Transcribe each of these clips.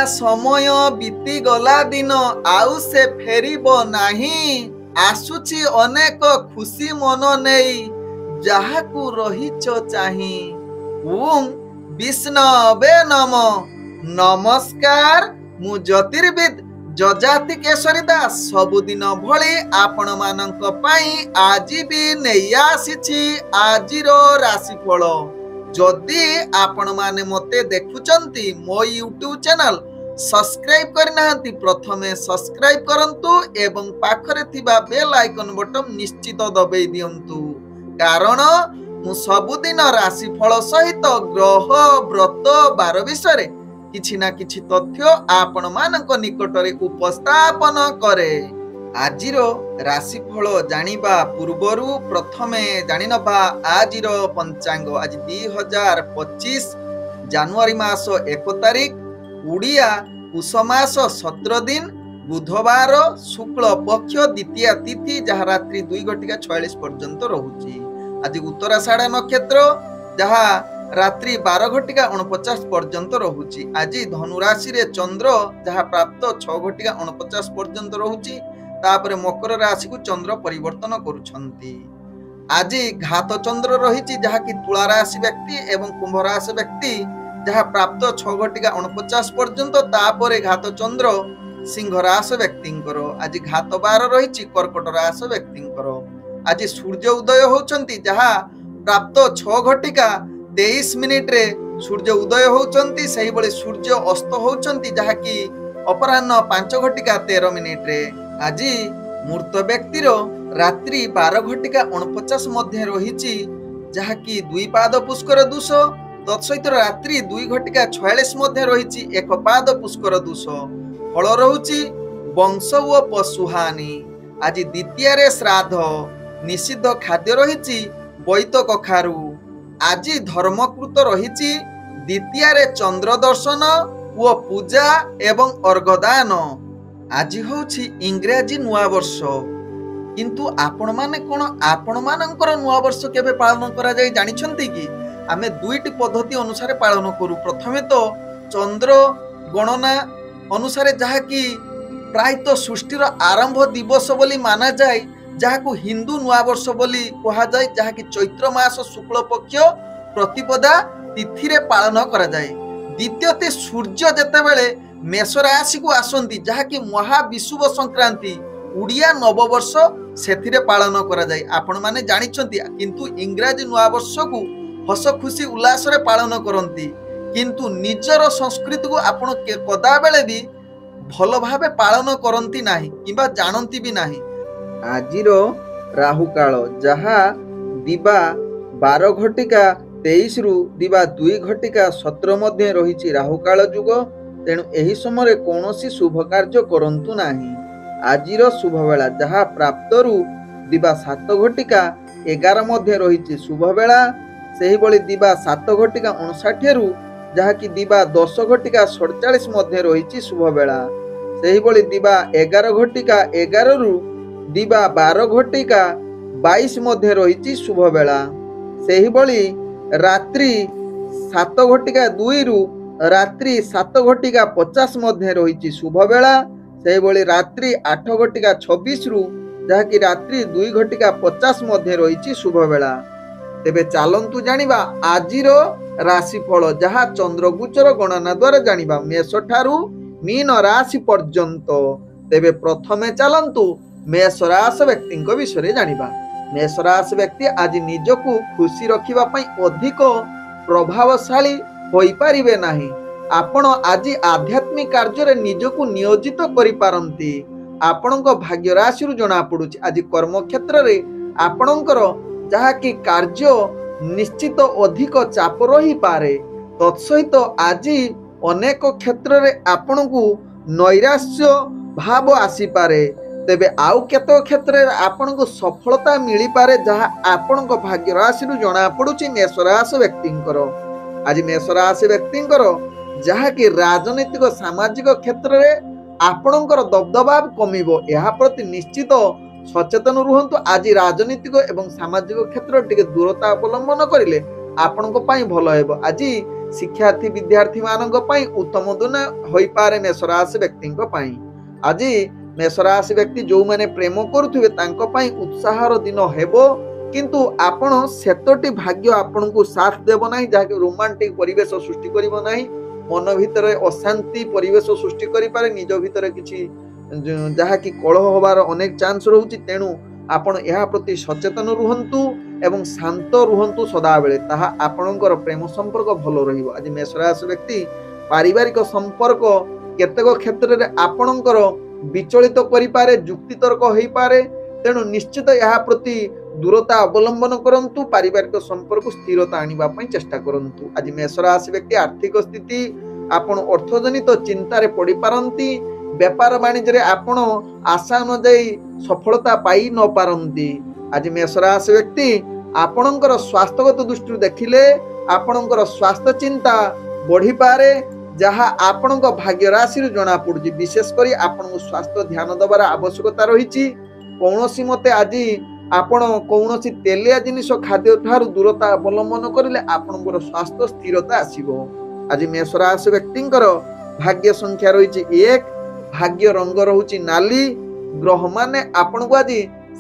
समय बीती गला दिन आउ से फेरिब नाही आसुची अनेक खुशी मन नहीं जहाकू रहिच चाही। ओम विष्णवे नम। नमस्कार मु ज्योतिर्विद जजाति केशरी दास सबुदिन भली आपण मानक पाई आज भी नहीं आसीछि आजिर राशिफल। जदि आपण माने मते देखुचंती मो यूट्यूब चैनल सब्सक्राइब करनाहांती प्रथमे सब्सक्राइब करंतु एवं पाखरे थिबा बेल आइकन बटन निश्चित दबाई दियंतु कारण मु सबुदिन राशिफल सहित ग्रह व्रत बार विषय किछि ना किछि तथ्य आपण मानक निकटरे उपस्थापन करे। आजिरो राशिफल जानिबा पूर्वरु प्रथमे जानिनबा आजिरो पंचांग। आज 2025 जनवरी मास 1 तारिख उड़िया पुष मास 17 दिन बुधवार शुक्ल पक्ष द्वितीय तिथि जहाँ रात्रि 2:46 पर्यंत रहुची। आज उत्तराषाढ़ नक्षत्र जहाँ रात्रि 12:49 पर्यंत रहुची। आज धनुराशि रे चंद्र जहाँ प्राप्त 6:49 पर्यंत रहुची। तापरे मकर राशि को चंद्र परिवर्तन करुछंती। आज घात चंद्र रहिची जहाँ की तुला राशि व्यक्ति एवं कुंभ राशि व्यक्ति जहाँ प्राप्त 6:49 पर्यंत। तापरे घात चंद्र सिंह राशि व्यक्तिंकर। आज घात बार रहिची कर्कट राशि व्यक्तिंकर। आज सूर्य उदय होचंती जहाँ प्राप्त 6:23 रे सूर्य उदय होचंती। सही बळे सूर्य अस्त होचंती जहाँ की अपराह्न 5:13 रे। आज मूर्त व्यक्तिर रात्रि 12:49 मध्य रहिची जहाँ की 2 पाद पुष्कर दोष तत्सहित रात्रि 2:46 मध्य रहिची 1 पाद पुष्कर दोष। फल रहुची वंश व पशुहानि। आज द्वितीय रे श्राद्ध निषिद्ध खाद्य रहिची बैत कखारु। आज धर्मकृत रहिची द्वितीय रे चंद्र दर्शन व पूजा एवं अर्घदान। आज होछि इंग्राजी नुआ वर्ष किंतु आपण माने कोन आपण मानकर नुआ वर्ष केबे पालन करा जाय जानिछंती कि आमे दुईटी पद्धति अनुसार पालन करू। प्रथमे तो चंद्र गणना अनुसार जहा कि प्रायतः सृष्टिर आरंभ दिवस बोली माना जाए जहाकू हिंदू नुआ वर्ष बोली कहा जाए जहा कि चैत्र मास शुक्ल पक्ष प्रतिपदा तिथि रे पालन करा जाए। द्वितीयते सूर्य जेतेबेले मेष राशि को आसंती जहा कि महाविषुव संक्रांति उड़िया नववर्ष सेथिरे पालन करा जाए। आपण माने जानिछंती किंतु इंग्राजी नुआ वर्ष को हस खुशी उल्लास रे पालन करंती किंतु निजर संस्कृति को आपण कदा बेले भी भल भावे पालन करंती नाही किबा जानंती भी नाही। आजिरो राहु काल जहा दिबा 12:23 रु दिबा 2:17 मध्य रहिछि राहु काल जुग। तेणु एही समय कौनसी शुभ कार्य करंतु नाही। आजिरो शुभ बेला जहा प्राप्त रु दिबा 7:11 मध्य रहिछि शुभ बेला। सेही बळी दिबा 7:59 रु जहा कि दिबा 10:47 मध्य रहिछि शुभ बेला। सेही बळी दिबा 11:11 रु दिबा 12:22 मध्य रहिछि शुभ बेला। सेही बळी रात्रि 7:02 रु रात्रि 7:50 मध्य रहिछि शुभ बेला। सेही बळी रात्रि 8:26 रु जहा कि रात्रि 2:50 मध्य रहिछि शुभ बेला। तेबे चालंतु जानिबा आजिरो राशिफल जहा चंद्रगोचर गणना द्वारा जानिबा मेष ठारू मीन राशि पर्यंत। तेबे प्रथमे चालंतु मेष राशि व्यक्तिଙ୍କ विषय जानिबा। मेष राशि व्यक्ति आज निजକୁ खुशी रखिबा पई अधिक प्रभावशाली होई परिबे नाही। आपण आज आध्यात्मिक कार्य रे निजକୁ नियोजित करि पारंती। आपणक भाग्य राशि रु जणा पडुछि आज कर्म क्षेत्र रे आपणकर जहा कि कार्य निश्चित अधिक चाप रही पारे। तत्सहित आज अनेक क्षेत्र रे आपणकू नैराश्य भाव आसी पारे। तेबे आउ केतो क्षेत्र रे आपणकू सफलता मिली पारे जहा आपणक भाग्य राशि रु जणा पडुछि मेष राशि व्यक्तिंकर। आज मेष राशि व्यक्तिंकर जहा कि राजनीतिक सामाजिक क्षेत्र रे आपणकर दबदबा कमिबो एहा प्रति निश्चित सचेतन रुहंतु। आज राजनीतिक एवं सामाजिक क्षेत्र टिके दूरता अवलंबन करिले आपणको पई भलो हेबो। आज शिक्षार्थी विद्यार्थी मानक पई उत्तम दिन होई पारे मेष राशि व्यक्ति पई। आज मेष राशि व्यक्ति जो माने प्रेम करुथिबे तांको पई उत्साहर दिन हेबो, किंतु आपण सेतोटी भाग्य आपण को साथ देबो नाही, जहा कि रोमांटिक परिवेश सृष्टि करिवो नाही। मन भीतर अशांति परिवेश सृष्टि करि पारे, निज भीतर किछि जहा कि कलह होबार अनेक चांस रहउछि। तेणु आपण एहा प्रति सचेतन रुहंतु एवं शांत रुहंतु सदा बेले, ताहा आपणकर प्रेम संपर्क भलो रहिबो। आज मेष राशि व्यक्ति पारिवारिक संपर्क केतेक क्षेत्र रे आपणकर विचलित करि पारे, जुक्ति तर्क होई पारे। तेणु निश्चित एहा प्रति दूरता अवलंबन करंतु, पारिवारिक संपर्क स्थिरता आनिबा पई चेष्टा करंतु। आज मेष राशि व्यक्ति आर्थिक स्थिति आपण अर्थजनित चिंता रे पड़ी पारंती। व्यापार वाणिज्य रे आपण आशा अनुଯାयी सफलता पाई न पारंती। आज मेष राशि व्यक्ति आपणकर स्वास्थ्यगत दृष्टि देखिले आपणकर स्वास्थ्य चिंता बढ़ी पारे, जहा आपणक भाग्य राशि रे जणा पड़ुची। विशेष करी आपणक स्वास्थ्य ध्यान दबार आवश्यकता रहिची। कौनसी मते आज आपण कौनसी तेलिया जिनिस खाद्य ठारू दूरता अवलंबन करिले आपणकर स्वास्थ्य स्थिरता आसीबो। आज मेष राशि व्यक्तिंकर भाग्य संख्या रहिची 1, भाग्य रंग रहुची नाली। ग्रह माने आपण को आज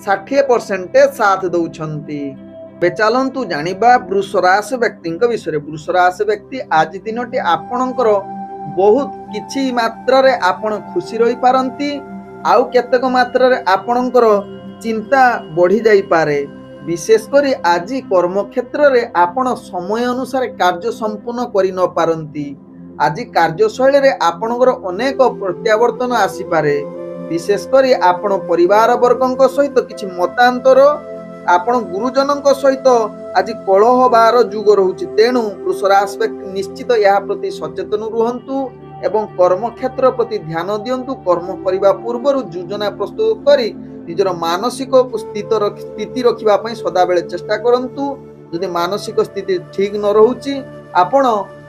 60% साथ दउछंती। बे चलंतु जानिबा वृष राशि व्यक्तिंक विषय। वृष राशि व्यक्ति आज दिनटी आपणकर बहुत किछि मात्रा रे आपण खुशी रही पारंती, आउ केतक मात्रा रे आपणकर चिंता बढ़ी जाई पारे। विशेष करी आज कर्म क्षेत्र रे आपण समय अनुसार कार्य संपूर्ण करि न पारंती। आज कार्यशैली रे आपणकर अनेक प्रत्यावर्तन आसी पारे। विशेष करी आपण परिवार वर्गक सहित किछि मतांतर, आपण गुरुजनक सहित आज कलह बार जुग रहुछि। तेणु वृष राशि व्यक्ति निश्चित यह प्रति सचेतन रुहंतु एवं कर्म क्षेत्र प्रति ध्यान दियंतु। कर्म करिबा पूर्व योजना प्रस्तुत करी निजर मानसिक स्थिति रखिबा पई सदा बेले चेष्टा करंतु। यदि मानसिक स्थिति ठीक न रहुछि आपण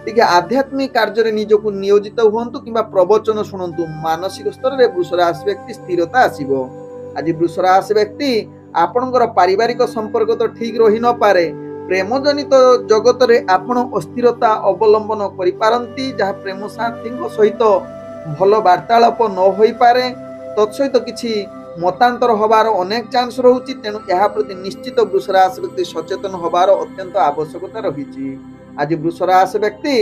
टिके आध्यात्मिक कार्य रे निजको नियोजित हुअंतु किबा प्रवचन शुणंतु। मानसिक स्तर रे वृष राशि व्यक्ति स्थिरता आसीबो। आज वृष राशि व्यक्ति आपणकर पारिवारिक संपर्क तो ठीक रही न पारे, प्रेम जनित जगत रे आपण अस्थिरता अवलंबन करि पारंती, जहा प्रेम साथी सहित भल वार्तालाप न होई पारे। तत्सहित किछि मतांतर होबार अनेक चांस रहुछि। तेणु एहा प्रति निश्चित वृष राशि व्यक्ति सचेतन होबार अत्यंत आवश्यकता रहिछि। आज वृष राशि व्यक्ति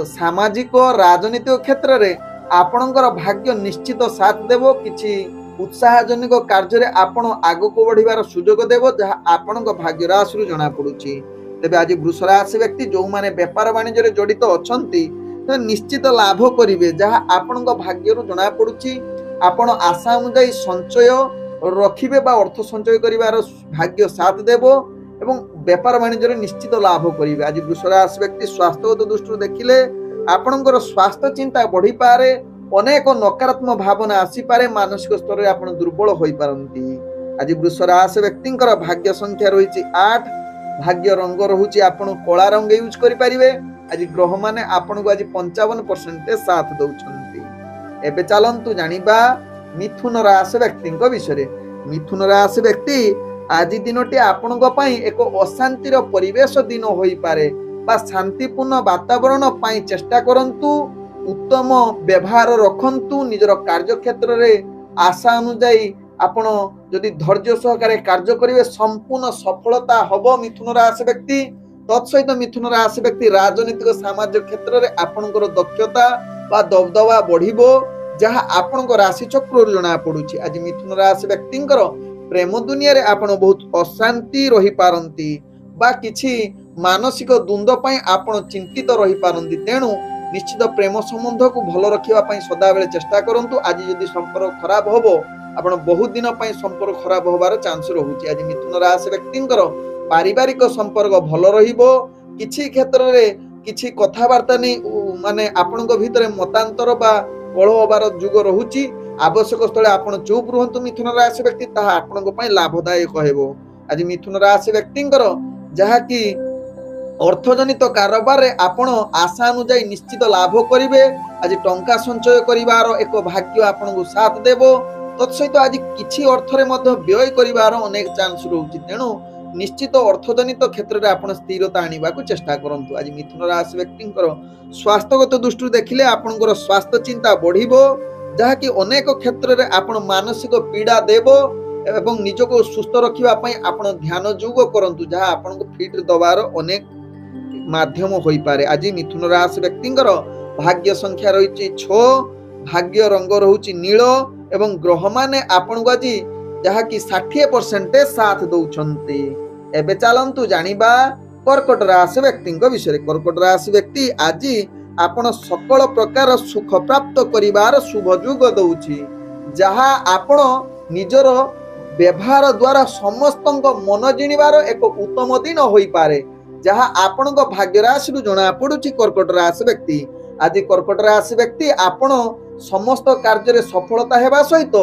सामाजिक राजनीतिक क्षेत्र रे आपणकर भाग्य निश्चित साथ देबो। किछि उत्साहजनक कार्य रे आपण आगको बढ़िबार सुजोग देबो, जहा आपणक भाग्य राशि रु जणा पडुछि। तेबे आज वृष राशि व्यक्ति जो माने व्यापार वाणिज्य रे जड़ित अछंती तो निश्चित लाभ करिवे, जहा आपणक भाग्य रु जणा पडुछि। आपण आशा अनुଯାयी संचय रखिबे बा अर्थ संचय करिवार भाग्य साथ देबो एवं व्यापार वाणिज्य रे निश्चित लाभ करिवे। आज वृष राशि व्यक्ति स्वास्थ्यगत दृष्टि देखिले आपणकर स्वास्थ्य चिंता बढ़ी पारे, अनेक नकारात्मक भावना आसी पारे, मानसिक स्तर रे आपण दुर्बल होई पारंती। आज वृष राशि व्यक्तिंकर भाग्य संख्या रहिछि 8, भाग्य रंग रहुछि आपण कला रंग यूज करि परिवे। आज ग्रह माने आपण को आज 55% साथ दउछंती। एबे चलंतु जानिबा मिथुन राशि व्यक्तिंक विषय। मिथुन राशि व्यक्ति आज दिनटी आपण को पई एक अशांतिर परिवेश दिन होई पारे बा शांतिपूर्ण वातावरण पई चेष्टा करंतु। उत्तम व्यवहार रखंतु। निजर कार्य क्षेत्र रे आशा अनुଯାयी आपण जदि धैर्य सहकारे कार्य करिवे संपूर्ण सफलता हबो मिथुन राशि व्यक्ति। तत्सहित मिथुन राशि व्यक्ति राजनीतिक सामाजिक क्षेत्र रे आपणकर दक्षता बा दबदबा बढ़िबो, जहा आपणक राशि चक्र जणा पडुछि। आज मिथुन राशि व्यक्तिंकर प्रेम दुनिया रे आपण बहुत अशांति रही पारंती बा किछि मानसिक द्वंद्व पई आपण चिंतित रही पारंती। तेणु निश्चित प्रेम संबंध को भल रखिबा पई सदा बेले चेष्टा करंतु। आज यदि संपर्क खराब होबो आपण बहुत दिन पई संपर्क खराब होबार चांस रहुछि। आज मिथुन राशि व्यक्तिंकर पारिवारिक संपर्क भल रहिबो। किछि क्षेत्र रे किछि कथावार्ता नै माने आपणक भितरे मतांतर बा कलह होबार जुग रहुछि। आवश्यक स्थले आपण चुप रुहंतु मिथुन राशि व्यक्ति, ताहा आपणक पई लाभदायक हेबो। आज मिथुन राशि व्यक्तिंकर जहा कि अर्थजनित कारोबार रे आपण आशा अनुଯାयी निश्चित लाभ करिवे। आज टंका संचय करिवार एक भाग्य आपणको साथ देबो। तत्सहित आज किछि अर्थ रे मध्य व्यय करिवार अनेक चांस रहउछि। तेणु निश्चित अर्थजनित क्षेत्र में आपण स्थिरता आने को चेष्टा करूँ। आज मिथुन राशि व्यक्ति स्वास्थ्यगत दृष्टि देखिले आपंकर स्वास्थ्य चिंता बढ़िबो, जहाँकि अनेक क्षेत्र में आपण मानसिक पीड़ा देव एवं निजको सुस्थ रखापी आपण ध्यान जोग करंतु, जहाँ आपण को फिट दबार अनेक माध्यम होई पारे। आज मिथुन राशि व्यक्ति भाग्य संख्या रही 6, भाग्य रंग रहुची नील एवं ग्रह माने आपण को आज जहाँकि 60% साथ दौरान। एबे चलतु जानिबा कर्कट राशि व्यक्ति विषय। कर्कट राशि व्यक्ति आज आपण सकल प्रकार सुख प्राप्त करिवार शुभ युग दउछि, जहाँ आपण निजर व्यवहार द्वारा समस्त मन जिणिबार एक उत्तम दिन होई पारे, जहाँ आपण भाग्य राशि जना पड़ुछि कर्कट राशि व्यक्ति। आज कर्कट राशि व्यक्ति आपण समस्त कार्य सफलता हेबा सहित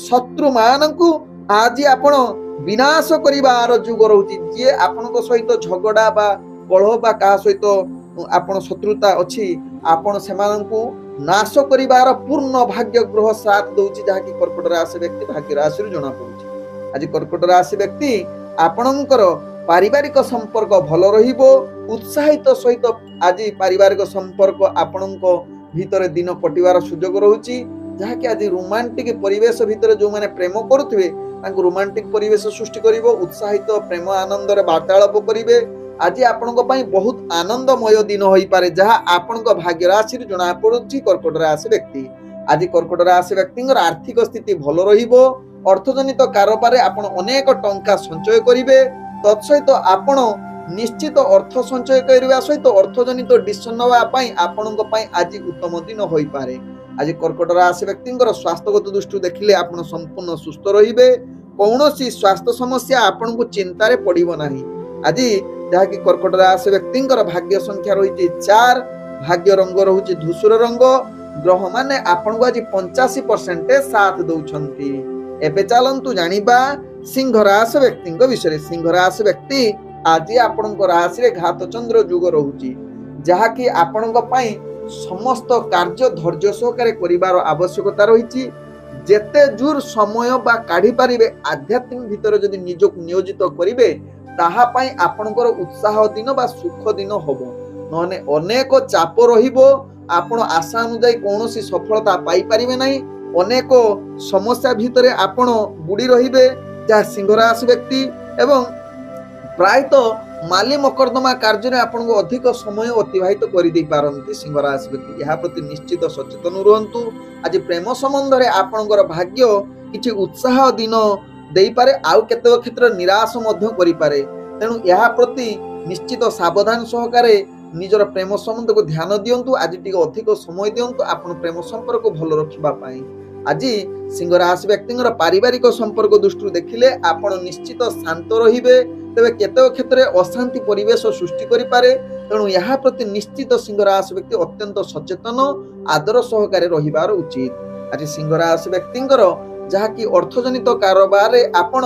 शत्रु मानकु आज आपण विनाश करिवार युग रहुछि। जे आपण सहित झगड़ा बा कलह बा का सहित आपण शत्रुता अछि, आपण सेमानकु नाश करिवार पूर्ण भाग्य ग्रह साथ दउछि, जहाँ कि कर्कट राशि व्यक्ति भाग्य राशि जना पड़ुछि। आज कर्कट राशि व्यक्ति आपणकर पारिवारिक संपर्क भल रहिबो, उत्साहित सहित आज पारिवारिक संपर्क आपणक भितर दिन कटिवार सुजोग रहुछि, जहाँ कि आज रोमांटिक परिवेश भितर जो माने प्रेम करुथिबे तांको रोमांटिक परिवेश सृष्टि करिवो, उत्साहित प्रेम आनंद रे वार्तालाप करिवे। आज आपणक पई बहुत आनंदमय दिन होई पारे, जहाँ आपणक भाग्य राशि जना पड़ुछि कर्कट राशि व्यक्ति। आज कर्कट राशि व्यक्तिंकर आर्थिक स्थिति भल रहिबो, अर्थजनित कारोबार आपण अनेक टंका संचय करिवे, तत्सहित आपण निश्चित अर्थ संचय करबा सहित अर्थजनित डिसिजन नवा पई आपणक पई आज उत्तम दिन होई पारे। आज कर्कट राशि व्यक्तिंकर स्वास्थ्यगत दृष्टि देखिले आपण संपूर्ण सुस्थ रहिबे, कौनसी स्वास्थ्य समस्या आपण को चिंतारे पड़िबो नाही। आज जहाँ कि कर्कट राशि व्यक्तिंकर भाग्य संख्या रही 4, भाग्य रंग रहुची धूसर रंग, ग्रह माने आपण को आज 85% साथ दउछंती। एबे चलंतु जानिबा सिंह राशि व्यक्ति विषय। सिंह राशि व्यक्ति आज आपणक राशि रे घात चंद्र युग रहुची, जहाँ कि आपणक पई समस्त कार्य धैर्य सहकारे करिवार आवश्यकता रही। जेते जोर समय बा काढ़ी पारिबे आध्यात्मिक भितर जदि निजक नियोजित करिवे, ताहा पई आपणकर उत्साह दिन बा सुख दिन होबो, नहने अनेक चाप रहिबो, आपण आशा अनुसार कोनोसी सफलता पाई पारिबे नाही, अनेक समस्या भितरे आपण बुड़ी रहिबे, जहाँ सिंह राशि व्यक्ति एवं प्रायतः माली मकरदमा कार्य में आपको अधिक समय अतिवाहित कर दे पारती सिंह राशि व्यक्ति। यह प्रति निश्चित सचेतन रुहतु। आज प्रेम संबंध में आपणकर भाग्य किछि उत्साह दिन दे पारे, आउ केतेक क्षेत्र निराश मध्य करि पारे। तेणु यह प्रति निश्चित सावधान सहकारे निजर प्रेम संबंध को ध्यान दियंतु। आज टिके अधिक समय दियंतु आपण प्रेम संपर्क भल रखिबा पाई। आज सिंह राशि व्यक्ति पारिवारिक संपर्क दृष्टि देखिले आपण निश्चित शांत रहिबे, तेबे केतेक क्षेत्र अशांति परिवेश सृष्टि करि पारे। तेणु यह प्रति निश्चित सिंह राशि व्यक्ति अत्यंत सचेतन आदर सहकारे रहिबार उचित। आज सिंह राशि व्यक्ति जहाँ कि अर्थजनित कारोबार आपण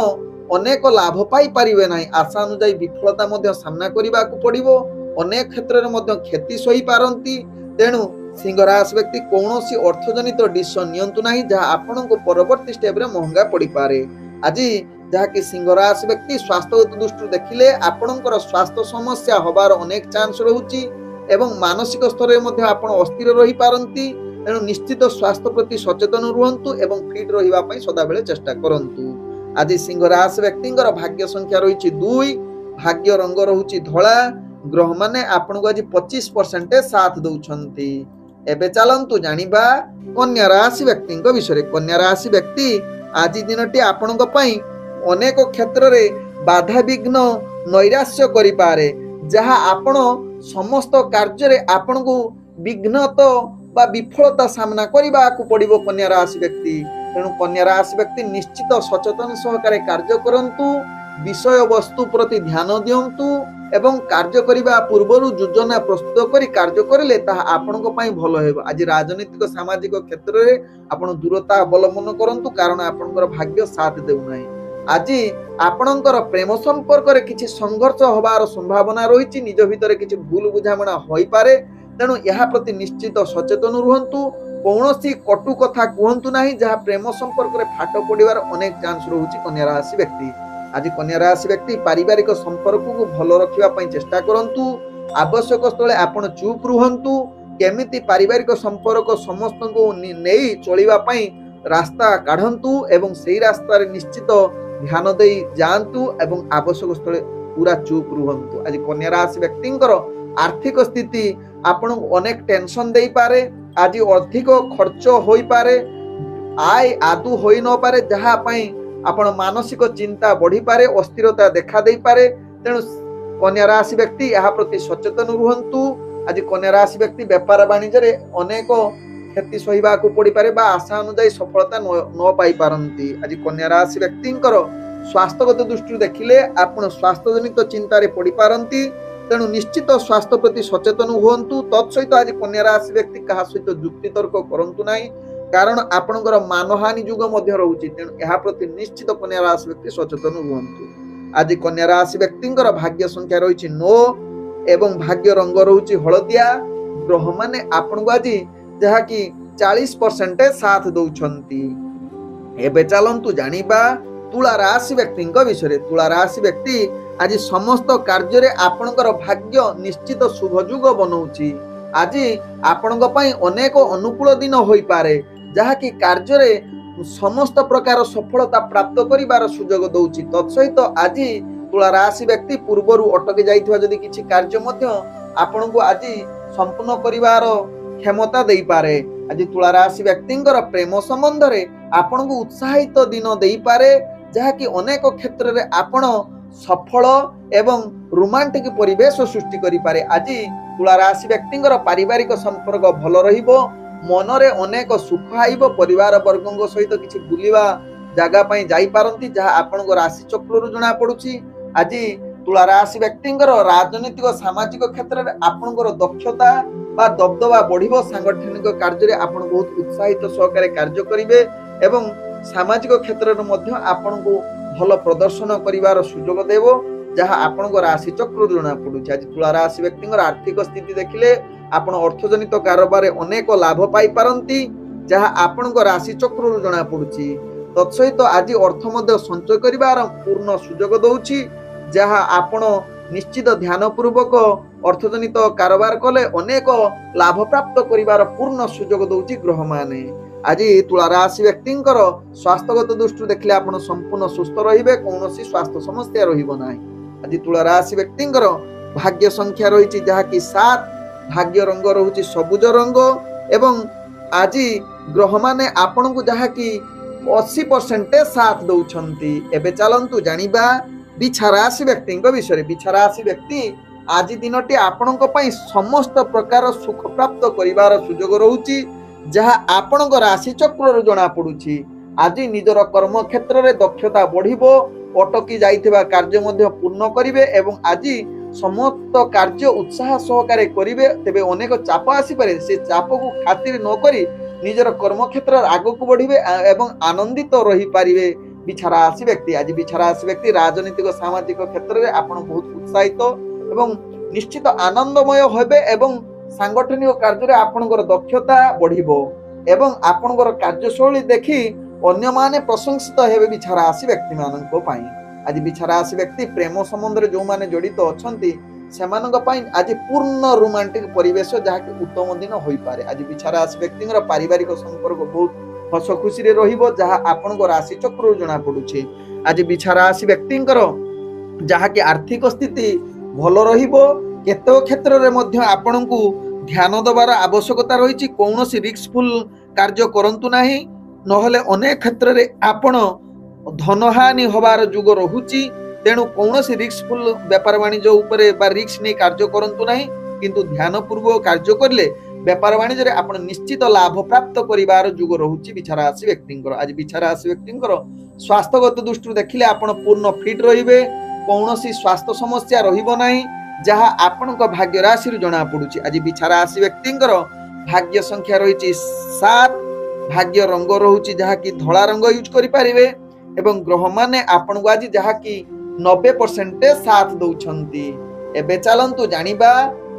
अनेक लाभ पाई पारिबे नाही, आशा अनुसार विफलता मध्य सामना करिबा को पड़िबो, अनेक क्षेत्र में मध्य क्षति सही पारंती। तेणु सिंह राशि व्यक्ति कौनसी अर्थजनित डिसिजन नियंतु नाही, जहाँ आपनको परवर्ती स्टेप रे महंगा पड़ी पारे। आज जहाँ कि सिंह राशि व्यक्ति स्वास्थ्यगत दृष्टि देखिले आपणकर स्वास्थ्य समस्या होबार अनेक चांस रहुची एवं मानसिक स्तर में मध्य आपण अस्थिर रही पारंती। तेणु निश्चित स्वास्थ्य प्रति सचेतन रुहंतु एवं फिट रहिबा पई सदा बेले चेष्टा करंतु। आज सिंह राशि व्यक्तिंकर भाग्य संख्या रही 2, भाग्य रंग रहुची धला, ग्रह माने आपण को आज 25% साथ दउछंती। एबे चलंतु जानिबा कन्या राशि व्यक्ति विषय। कन्या राशि व्यक्ति आज दिनटी आपणक पई अनेक क्षेत्र रे बाधा विघ्न नैराश्य करि पारे, जहाँ आपण समस्त कार्य रे आपण को विघ्नत बा विफलता सामना करबा को पड़िबो कन्या राशि व्यक्ति। तेणु कन्या राशि व्यक्ति निश्चित सचेतन सहकारे कार्य करंतु, विषय वस्तु प्रति ध्यान दियंतु एवं कार्य करिबा पूर्वरु योजना प्रस्तुत करी कार्य करिले ताहा आपणक पई भलो हेबो। आज राजनीतिक सामाजिक क्षेत्र रे आपण दूरता अवलंबन करंतु, कारण आपणकर भाग्य साथ देउ नाही। आज आपणकर प्रेम संपर्क रे किछि संघर्ष होबार संभावना रहिछि, निज भितर किछि भूल बुझामणा होई पारे। तेणु यह प्रति निश्चित सचेतन रुहंतु, कौनसी कटु कथा कहतु नाही, जहाँ प्रेम संपर्क रे फाट पड़िबार अनेक चांस रहुछि कन्या राशि व्यक्ति। आज कन्या राशि व्यक्ति पारिवारिक संपर्क को भल रखा चेष्टा करंतु। आवश्यक स्थले आपण चुप रुहंतु। केमिति पारिवारिक संपर्क समस्त को नहीं चलिबा पई रास्ता काढंतु एवं सेही रास्ता रे निश्चित ध्यान देई जांतु एवं आवश्यक स्थले पूरा चुप रुहंतु। आज कन्या राशि व्यक्तिंकर आर्थिक स्थिति आपण अनेक टेंशन देई पारे। आज अधिक खर्च होई पारे, आय आदु होई न पारे, जहा पई आपण मानसिक चिंता बढ़ी पारे, अस्थिरता देखा दे पारे। तेणु कन्या राशि व्यक्ति यह प्रति सचेतन रुहंतु। आज कन्या राशि व्यक्ति व्यापार वाणिज्य रे अनेक क्षति सहिबा को पड़ी पारे बा आशा अनुसार सफलता न पाई पारंती। आज कन्या राशि व्यक्तिंकर स्वास्थ्यगत दृष्टि देखिले आपण स्वास्थ्य जनित चिंता रे पड़ी पारंती। तेणु निश्चित स्वास्थ्य प्रति सचेतन हुअन्तु। तत्सहित आज कन्या राशि व्यक्ति कहा सहित जुक्ति तर्क करंतु नाही, कारण आपणकर मानहानि युग मध्य रहउची। तेणु यह प्रति निश्चित कन्या राशि व्यक्ति सचेतन हुअन्तु। आज कन्या राशि व्यक्तिंकर भाग्य संख्या रही 9 एवं भाग्य रंग रही हलदिया। ग्रह माने आपन को आज जहा कि 40% साथ दउछंती। एबे चलंतु जानिबा तुला राशि व्यक्ति विषय। तुला राशि व्यक्ति आज समस्त कार्य रे आपणकर भाग्य निश्चित शुभ युग बनौची। आज आपणक पई अनेक अनुकूल दिन होई पारे, जहा कि कार्य रे समस्त प्रकार सफलता प्राप्त करिवार सुजोग दउची। तत्सहित आज तुला राशि व्यक्ति पूर्वरु अटकी जाइथिबा जदि किछि कार्य मध्य आपणको आज संपूर्ण करिवार क्षमता देई पारे। आज तुला राशि व्यक्तिंकर प्रेम संबंध रे आपणको उत्साहित दिन देई पारे, जहा कि अनेक क्षेत्र रे आपण सफल एवं रोमांटिक परिवेश सृष्टि करि पारे। आज तुला राशि व्यक्तिंकर पारिवारिक संपर्क भल रहिबो, मनरे अनेक सुख आइबो, परिवार वर्गों सहित किछि बुलिवा जागा पई जाई पारंती, जहा आपनको राशि चक्ररु जणा पडुची। आज तुला राशि व्यक्तिंकर राजनीतिक सामाजिक क्षेत्र रे आपनकर दक्षता बा दबदबा बढ़िबो। सांगठनिक कार्य रे आपण बहुत उत्साहित सहकारे कार्य करिवे एवं सामाजिक क्षेत्र रे मध्य आपनको भल प्रदर्शन करिवार सुजोग देबो, जहा आपनको राशि चक्ररु जणा पडुची। आज तुला राशि व्यक्तिंकर आर्थिक स्थिति देखिले आपण अर्थजनित कारोबार अनेक लाभ पाई पारंती, जहा आपनको राशि चक्ररु जणा पडुची। तत्सहित आज अर्थ मध्य संचय करिवार पूर्ण सुजोग दउची, जहा आपण निश्चित ध्यान पूर्वक अर्थजनित कारोबार कले अनेक लाभ प्राप्त करिवार पूर्ण सुजोग दउची ग्रह माने। आज तुला राशि व्यक्तिंकर स्वास्थ्यगत दृष्टि देखिले आपण संपूर्ण सुस्थ रहिबे, कोनोसी स्वास्थ्य समस्या रहिबो नाही। आज तुला राशि व्यक्तिंकर भाग्य संख्या रहिछि जहा कि 7, भाग्य रंग रहुछि सबुज रंग एवं आज ग्रह माने आपण को जहा कि 80% साथ दउछंती। एबे चलंतु जानिबा बिछा राशि व्यक्ति विषय। बिछा राशि व्यक्ति आज दिनटी आपणक पई समस्त प्रकार सुख प्राप्त करिवार सुजोग रहुछि, जहा आपणक राशि चक्ररु जणा पडुछि। आज निजर कर्म क्षेत्र रे दक्षता बढ़िबो, अटकी जाइथिबा कार्य मध्य पूर्ण करिवे एवं आज समस्त कार्य उत्साह सहकारे करिवे। तेबे अनेक चाप आसी पारे, से चाप को खातिर न करी निजर कर्म क्षेत्र आगो को बढ़िवे एवं आनंदित रही पारिवे बिछा राशि व्यक्ति। आज बिछा राशि व्यक्ति राजनीतिक सामाजिक क्षेत्र रे आपण बहुत उत्साहित एवं निश्चित आनंदमय होबे एवं सांगठनिक कार्य रे आपनकर दक्षता बढ़िबो एवं आपनकर कार्यशैली देखि अन्य माने प्रशंसित हेबे बिछा राशि व्यक्ति माननको पई। आज बिछा राशि व्यक्ति प्रेम संबंध रे जो माने जड़ित अछंती सेमानक पई आज पूर्ण रोमांटिक परिवेश जहा कि उत्तम दिन होई पारे। आज बिछा राशि व्यक्तिंकर पारिवारिक संपर्क बहुत हस खुशी रे रहिबो, जहा आपनको राशि चक्र जणा पडुछि। आज बिछा राशि व्यक्तिंकर जहा कि आर्थिक स्थिति भल रहिबो, केतो क्षेत्र रे मध्य आपनको ध्यान दबार आवश्यकता रहिछि। कोनोसी रिस्कफुल कार्य करंतु नाही, नहले अनेक क्षेत्र रे आपण धनहानि होबार जुग रहुछि। तेणु कोनोसी रिस्कफुल व्यापार वाणिज्य उपरे बा रिस्क नै कार्य करंतु नाही, किंतु ध्यान पूर्वक कार्य करले व्यापार वाणिज्य रे आपण निश्चित लाभ प्राप्त करिवार जुग रहुछि बिछा राशि व्यक्तिंकर। आज बिछा राशि व्यक्तिंकर स्वास्थ्यगत दृष्टि देखिले आपण पूर्ण फिट रहिबे, कोनोसी स्वास्थ्य समस्या रहिबो नाही, जहा आपणक भाग्य राशि रु जणा पडुछि। आज बिछा राशि व्यक्तिंकर भाग्य संख्या रहिछि 7, भाग्य रंग रहुछि जहा कि धला रंग यूज करि पारिबे एवं ग्रह माने आपणको आज जहा कि 90% साथ दउछंती। एबे चलंतु जानिबा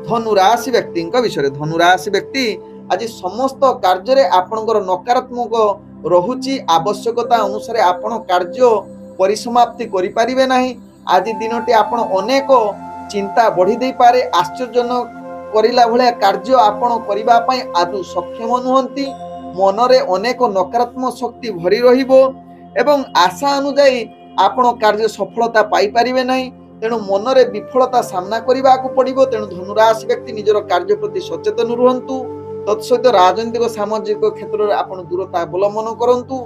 धनु राशि व्यक्ति विषय। धनु राशि व्यक्ति आज समस्त कार्य रे आपणकर नकारात्मक रहुछि, आवश्यकता अनुसार आपण कार्य परिसमाप्ति करि परिबे नाही। आज दिनटी आपण अनेक चिंता बढ़ी दे पारे। आश्चर्यजनक करिला भलिया कार्य आपण करिबा पई आदु सक्षम नुहंती। मनरे अनेक नकारात्मक शक्ति भरी रहिबो एवं आशा अनुଯାयी आपण कार्य सफलता पाई परिबे नाही। तेणु मनरे विफलता सामना करने को पड़ो। तेणु धनुराशि व्यक्ति निजर कार्य प्रति सचेतन रुहतु। तत्सहित राजनीतिक सामाजिक क्षेत्र में आपण दूरता अवलंबन करंतु।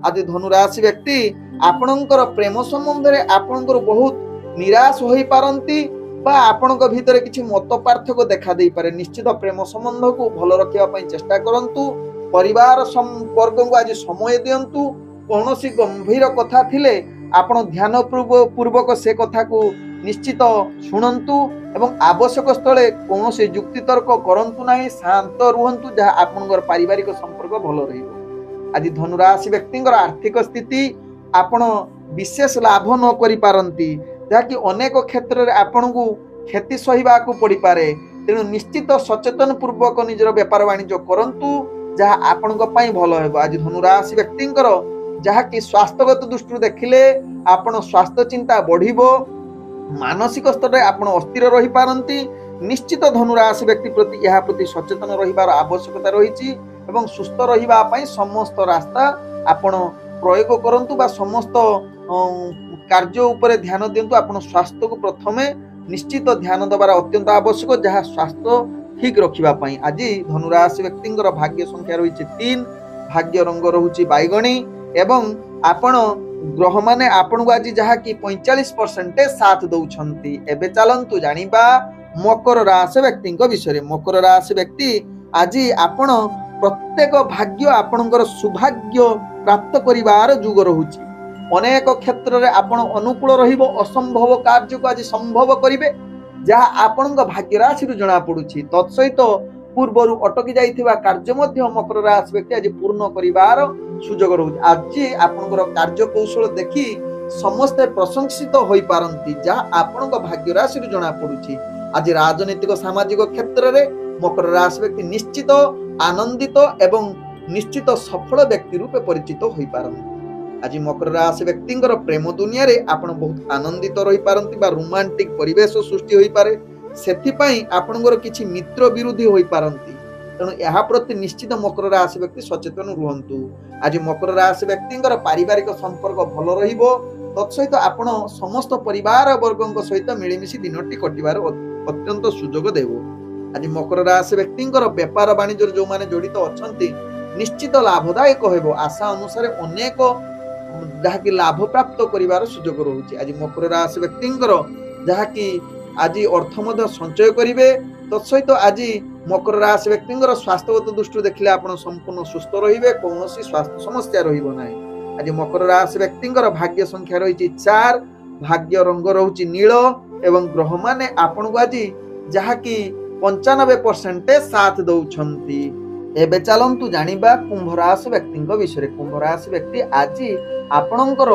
आज धनुराशि व्यक्ति आपणकर प्रेम संबंध में आपणकर बहुत निराश हो पारंती बा आपणक भीतर किछि मत पार्थक्य देखा दे पारे। निश्चित प्रेम संबंध को भल रखिया पई चेष्टा करंतु। परिवार वर्ग को आज समय दियंतु। कौनसी गंभीर कथा थिले आपण ध्यान पूर्वक से कथा को निश्चित शुणंतु एवं आवश्यक स्थले कौनसी युक्ति तर्क करंतु नाही। शांत रुहंतु जहाँ आपनकर पारिवारिक संपर्क भल रहिबो। आज धनुराशि व्यक्तिंकर आर्थिक स्थिति आपण विशेष लाभ न करि पारंती, जहाँकि अनेक क्षेत्र में आपण को क्षति सहिबा को पड़ी पारे। तेणु निश्चित सचेतन पूर्वक निजर व्यापार वाणिज्य करंतु जहाँ आपनक पई भल हेबो। आज धनुराशि व्यक्तिंकर जहाँकि स्वास्थ्यगत दृष्टि देखिले आपण स्वास्थ्य चिंता बढ़िबो। मानसिक स्तर में आपण अस्थिर रही पारंती। निश्चित धनुराशि व्यक्ति प्रति यह प्रति सचेतन रहिबार आवश्यकता रही एवं सुस्थ रहिबा पई समस्त रास्ता आपण प्रयोग करंतु बा समस्त कार्य उपरे ध्यान दियंतु। आपण स्वास्थ्य को प्रथमे निश्चित ध्यान देवार अत्यंत आवश्यक, जहाँ स्वास्थ्य ठीक रखिबा पई। आज धनुराशि व्यक्तिंकर भाग्य संख्या रही 3, भाग्य रंग रहुची बैगणी एवं आपण ग्रह माने आपण को आज जहाँ कि 45% साथ दौछंती। एबे चलंतु जानिबा मकर राशि व्यक्ति विषय। मकर राशि व्यक्ति आज आपण प्रत्येक भाग्य आपणकर सौभाग्य प्राप्त करिवार युग रहुची। अनेक क्षेत्र में आपण अनुकूल रहिबो। असंभव कार्य को आज संभव करिवे, जहाँ आपण भाग्य राशि जना पड़ुछि। तत्सहित पूर्वर अटकी जाइथिबा कार्य मध्य मकर राशि व्यक्ति आज पूर्ण करिवार सुजोग रहुछि। आज आपनकर कार्य कौशल देखि समस्ते प्रशंसित होई पारंती, जहाँ आपनक भाग्य राशि जना पड़ुछि। आज राजनीतिक सामाजिक क्षेत्र में मकर राशि व्यक्ति निश्चित आनंदित एवं निश्चित सफल व्यक्ति रूपे परिचित होई पारंती। आज मकर राशि व्यक्तिंकर प्रेम दुनिया रे आपण बहुत आनंदित रही पारंती बा रोमांटिक परिवेश सृष्टि होई पारे। सेथिपाई आपणकर किछि मित्र विरोधी होई पारंती। तेणु यह प्रति निश्चित मकर राशि व्यक्ति सचेतन रुहंतु। आज मकर राशि व्यक्तिंकर पारिवारिक संपर्क भल रहिबो। तत्सहित आपण समस्त परिवार वर्गक सहित मिलिमिशि दिनटी कटिबार अत्यंत सुजोग देबो। आज मकर राशि व्यक्तिंकर व्यापार वाणिज्य जो माने जड़ित अछंती निश्चित लाभदायक हेबो। आशा अनुसार अनेक जहाँकि लाभ प्राप्त करिवार सुजोग रहुछि। आज मकर राशि व्यक्तिंकर जहाँकि आज अर्थ मध्य संचय करिवे। तत्सहित आज मकर राशि व्यक्तिंकर स्वास्थ्यगत दृष्टि देखिले आपण संपूर्ण सुस्थ रहिबे, कौनसी स्वास्थ्य समस्या रहिबो नाही। आज मकर राशि व्यक्तिंकर भाग्य संख्या रही 4, भाग्य रंग रहुछि नील एवं ग्रह माने आपण को आज जहाँकि 95% साथ दौछंती। एबे चलंतु जानिबा कुंभ राशि व्यक्तिंक विषय। कुंभ राशि व्यक्ति आज आपणकर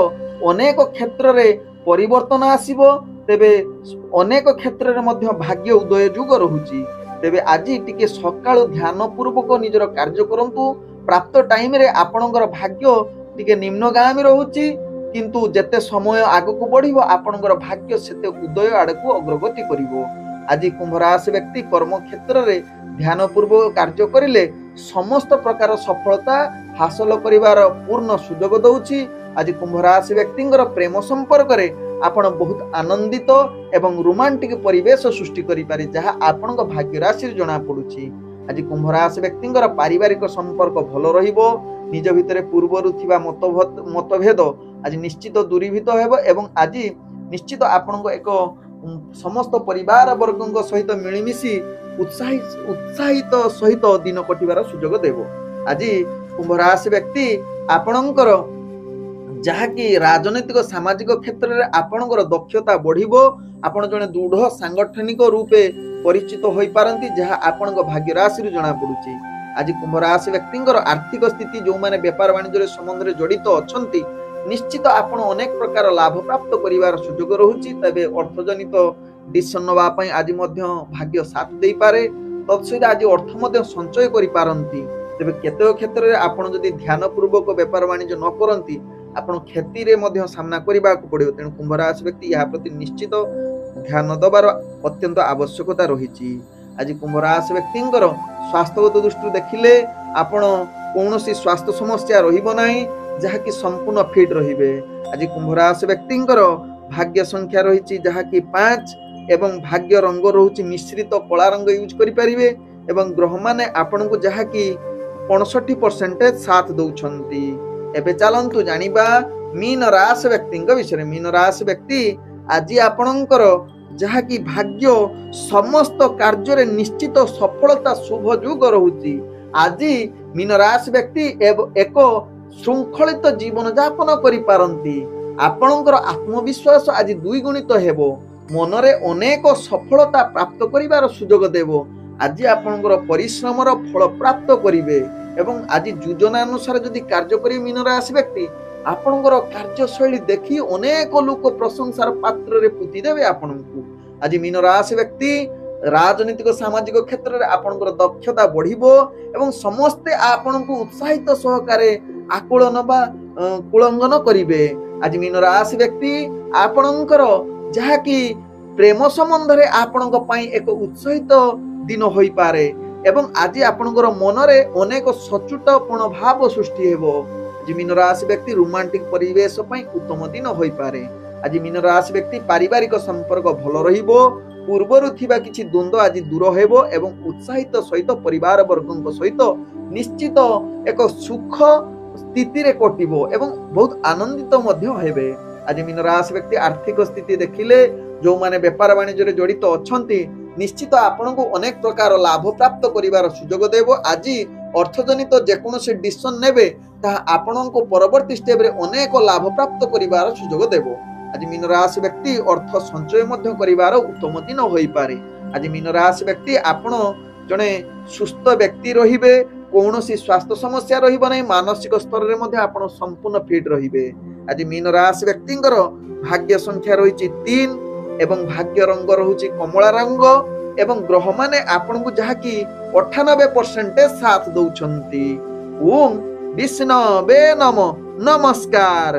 अनेक क्षेत्र रे परिवर्तन आसीबो। तेबे अनेक क्षेत्र रे मध्य भाग्य उदय युग रहुछि। तेबे आज टिके सकाळ ध्यान पूर्वक निजर कार्य करंतु। प्राप्त टाइम रे आपणकर भाग्य टिके निम्नगामी रहुछि, किंतु जेते समय आगकु बढ़िबो आपणकर भाग्य सेते उदय आडकु अग्रगति करिवो। आज कुंभ राशि व्यक्ति कर्म क्षेत्र रे ध्यान पूर्वक कार्य करिले समस्त प्रकार सफलता हासिल करिवार पूर्ण सुजोग दउछि। आज कुंभ राशि व्यक्तिंकर प्रेम संपर्क रे आपण बहुत आनंदित एवं रोमांटिक परिवेश सृष्टि करि पारे, जहाँ आपणक भाग्य राशि जना पड़ुछि। आज कुंभ राशि व्यक्तिंकर पारिवारिक संपर्क भल रहिबो। निज भितरे पूर्वरु थिबा मतभेद आज निश्चित दूरीभूत हेबो एवं आज निश्चित आपणक एक समस्त परिवार वर्गक सहित मिलिमिशि उत्साहित सहित दिन कटिबार सुजोग देबो। आज कुंभ राशि व्यक्ति आपणकर जहाँकि राजनीतिक सामाजिक क्षेत्र में आपणकर दक्षता बढ़िबो। आपण जने दृढ़ सांगठनिक रूपे परिचित होई पारंती, जहाँ आपणक भाग्य राशि जना पड़ुछि। आज कुंभ राशि व्यक्तिंकर आर्थिक स्थिति जो माने व्यापार वाणिज्य संबंध में जड़ित अछंती निश्चित आपण अनेक प्रकार लाभ प्राप्त करिवार सुजोग रहुछि। तबे अर्थजनित डिसिजन नबा पई आज मध्य भाग्य साथ देई पारे। तत्सहित आज अर्थ मध्य संचय करि पारंती। तेबे केतेक क्षेत्र में आपण जदि ध्यान पूर्वक व्यापार वाणिज्य न करंती ଆପଣ କ୍ଷତିରେ ମଧ୍ୟ ସାମ୍ନା କରିବାକୁ ପଡ଼ିବ। ତେଣୁ କୁମ୍ଭ ରାଶି ବ୍ୟକ୍ତି ଏହା ପ୍ରତି ନିଶ୍ଚିତ ଧ୍ୟାନ ଦେବାର ଅତ୍ୟନ୍ତ ଆବଶ୍ୟକତା ରହିଛି। ଆଜି କୁମ୍ଭ ରାଶି ବ୍ୟକ୍ତିଙ୍କର ସ୍ୱାସ୍ଥ୍ୟଗତ ଦୃଷ୍ଟିରୁ ଦେଖିଲେ ଆପଣ କୌଣସି ସ୍ୱାସ୍ଥ୍ୟ ସମସ୍ୟା ରହିବ ନାହିଁ, ଯାହାକି ସମ୍ପୂର୍ଣ୍ଣ ଫିଟ୍ ରହିବେ। ଆଜି କୁମ୍ଭ ରାଶି ବ୍ୟକ୍ତିଙ୍କର ଭାଗ୍ୟ ସଂଖ୍ୟା ରହିଛି ଯାହାକି 5 ଏବଂ ଭାଗ୍ୟ ରଙ୍ଗ ରହୁଛି ମିଶ୍ରିତ କଳା ରଙ୍ଗ ୟୁଜ୍ କରିପାରିବେ ଏବଂ ଗ୍ରହମାନେ ଆପଣଙ୍କୁ ଯାହାକି 65% ସାଥ ଦଉଛନ୍ତି। ଏବେ ଚାଲନ୍ତୁ ଜାଣିବା ମୀନ ରାଶି ବ୍ୟକ୍ତିଙ୍କ ବିଷୟରେ। ମୀନ ରାଶି ବ୍ୟକ୍ତି ଆଜି ଆପଣଙ୍କର ଯାହାକି ଭାଗ୍ୟ ସମସ୍ତ କାର୍ଯ୍ୟରେ ନିଶ୍ଚିତ ସଫଳତା ଶୁଭ ଯୋଗ ରହୁଛି। ଆଜି ମୀନ ରାଶି ବ୍ୟକ୍ତି ଏକ ଶୃଙ୍ଖଳିତ ଜୀବନ ଯାପନ କରିପାରନ୍ତି। ଆପଣଙ୍କର ଆତ୍ମବିଶ୍ୱାସ ଆଜି ଦ୍ୱିଗୁଣିତ ହେବ। ମନରେ ଅନେକ ସଫଳତା ପ୍ରାପ୍ତ କରିବାର ସୁଯୋଗ ଦେବ। ଆଜି ଆପଣଙ୍କର ପରିଶ୍ରମର ଫଳ ପ୍ରାପ୍ତ କରିବେ ଏବଂ ଆଜି ଯୋଜନା ଅନୁସାରେ ଯଦି କାର୍ଯ୍ୟ କରିବେ ମୀନ ରାଶି ବ୍ୟକ୍ତି, ଆପଣଙ୍କର କାର୍ଯ୍ୟଶୈଳୀ ଦେଖି ଅନେକ ଲୋକ ପ୍ରଶଂସାର ପାତ୍ରରେ ପୋତି ଦେବେ ଆପଣଙ୍କୁ। ଆଜି ମୀନ ରାଶି ବ୍ୟକ୍ତି ରାଜନୈତିକ ସାମାଜିକ କ୍ଷେତ୍ରରେ ଆପଣଙ୍କର ଦକ୍ଷତା ବଢିବ ଏବଂ ସମସ୍ତେ ଆପଣଙ୍କୁ ଉତ୍ସାହିତ ସହକାରେ ଆକଳନ ବା କୁଳଙ୍ଗନ କରିବେ। ଆଜି ମୀନ ରାଶି ବ୍ୟକ୍ତି ଆପଣଙ୍କର ଯାହାକି ପ୍ରେମ ସମ୍ବନ୍ଧରେ ଆପଣଙ୍କ ପାଇଁ ଏକ ଉତ୍ସାହିତ ଦିନ ହୋଇପାରେ ଏବଂ ଆଜି ଆପଣଙ୍କର ମନରେ ଅନେକ ସଚୋଟପଣ ଭାବ ସୃଷ୍ଟି ହେବ। ଆଜି ମୀନ ରାଶି ବ୍ୟକ୍ତି ରୋମାଣ୍ଟିକ ପରିବେଶ ପାଇଁ ଉତ୍ତମ ଦିନ ହୋଇପାରେ। ଆଜି ମୀନ ରାଶି ବ୍ୟକ୍ତି ପାରିବାରିକ ସମ୍ପର୍କ ଭଲ ରହିବ। ପୂର୍ବରୁ ଥିବା କିଛି ଦ୍ୱନ୍ଦ୍ୱ ଆଜି ଦୂର ହେବ ଏବଂ ଉତ୍ସାହିତ ସହିତ ପରିବାର ବର୍ଗଙ୍କ ସହିତ ନିଶ୍ଚିତ ଏକ ସୁଖ ସ୍ଥିତିରେ କଟିବ ଏବଂ ବହୁତ ଆନନ୍ଦିତ ମଧ୍ୟ ହେବେ। ଆଜି ମୀନ ରାଶି ବ୍ୟକ୍ତି ଆର୍ଥିକ ସ୍ଥିତି ଦେଖିଲେ ଯେଉଁମାନେ ବେପାର ବାଣିଜ୍ୟରେ ଜଡ଼ିତ ଅଛନ୍ତି ନିଶ୍ଚିତ ଆପଣଙ୍କୁ ଅନେକ ପ୍ରକାର ଲାଭ ପ୍ରାପ୍ତ କରିବାର ସୁଯୋଗ ଦେବ। ଆଜି ଅର୍ଥଜନିତ ଯେକୌଣସି ଡିସିସନ ନେବେ ତାହା ଆପଣଙ୍କୁ ପରବର୍ତ୍ତୀ ଷ୍ଟେପରେ ଅନେକ ଲାଭ ପ୍ରାପ୍ତ କରିବାର ସୁଯୋଗ ଦେବ। ଆଜି ମୀନ ରାଶି ବ୍ୟକ୍ତି ଅର୍ଥ ସଞ୍ଚୟ ମଧ୍ୟ କରିବାର ଉତ୍ତମ ଦିନ ହୋଇପାରେ। ଆଜି ମୀନ ରାଶି ବ୍ୟକ୍ତି ଆପଣ ଜଣେ ସୁସ୍ଥ ବ୍ୟକ୍ତି ରହିବେ। କୌଣସି ସ୍ୱାସ୍ଥ୍ୟ ସମସ୍ୟା ରହିବ ନାହିଁ। ମାନସିକ ସ୍ତରରେ ମଧ୍ୟ ଆପଣ ସମ୍ପୂର୍ଣ୍ଣ ଫିଟ୍ ରହିବେ। ଆଜି ମୀନ ରାଶି ବ୍ୟକ୍ତିଙ୍କର ଭାଗ୍ୟ ସଂଖ୍ୟା ରହିଛି 3 ଏବଂ ଭାଗ୍ୟ ରଙ୍ଗ ରହୁଛି କମଳା ରଙ୍ଗ ଏବଂ ଗ୍ରହମାନେ ଆପଣଙ୍କୁ ଯାହାକି 98% ସାଥ ଦଉଛନ୍ତି। ଓମ୍ ବିଷ୍ଣବେ ନମଃ। ନମସ୍କାର।